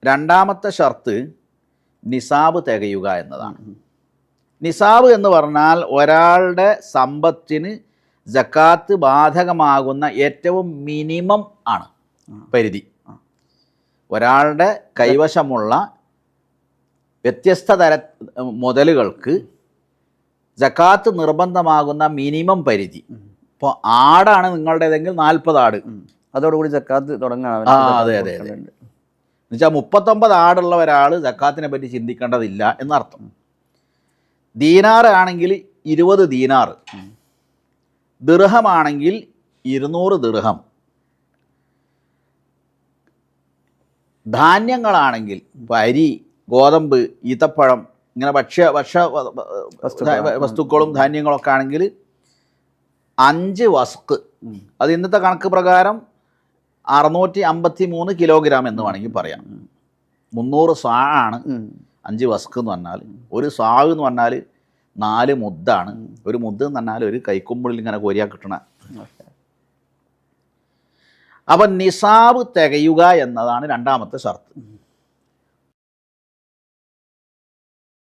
രണ്ടാമത്തെ ഷർത്ത് നിസാബ് തികയുക എന്നതാണ്. നിസാബ് എന്ന് പറഞ്ഞാൽ ഒരാളുടെ സമ്പത്തിന് സക്കാത്ത് ബാധകമാകുന്ന ഏറ്റവും മിനിമം ആണ് പരിധി. ഒരാളുടെ കൈവശമുള്ള വ്യത്യസ്ത തര മുതലുകൾക്ക് സക്കാത്ത് നിർബന്ധമാകുന്ന മിനിമം പരിധി. ഇപ്പോൾ ആടാണ് നിങ്ങളുടേതെങ്കിൽ 40 ആട്, അതോടുകൂടി സക്കാത്ത് തുടങ്ങാൻ. അതെ അതെ അതെ. എന്നുവെച്ചാൽ 39 ആടുള്ള ഒരാൾ സക്കാത്തിനെ പറ്റി ചിന്തിക്കേണ്ടതില്ല എന്നർത്ഥം. ദീനാറ് ആണെങ്കിൽ 20 ദീനാറ്, ദിർഹമാണെങ്കിൽ 200 ദിർഹം, ധാന്യങ്ങളാണെങ്കിൽ ഇപ്പോൾ അരി, ഗോതമ്പ്, ഈത്തപ്പഴം, ഇങ്ങനെ ഭക്ഷ്യ വസ്തുക്കളും ധാന്യങ്ങളൊക്കെ ആണെങ്കിൽ 5 വസ്ക്. അത് ഇന്നത്തെ കണക്ക് പ്രകാരം 653 കിലോഗ്രാം എന്ന് വേണമെങ്കിൽ പറയാം. 300 സാ ആണ് 5 വസ്ക് എന്ന് പറഞ്ഞാൽ. ഒരു സാവ് എന്ന് പറഞ്ഞാൽ 4 മുദ്ദാണ്. ഒരു മുദ്ദ് എന്ന് പറഞ്ഞാൽ ഒരു കൈക്കുമ്പിളിൽ ഇങ്ങനെ കോരിയാൽ കിട്ടണ. അപ്പം നിസാബ് തികയുക എന്നതാണ് രണ്ടാമത്തെ ഷർത്ത്.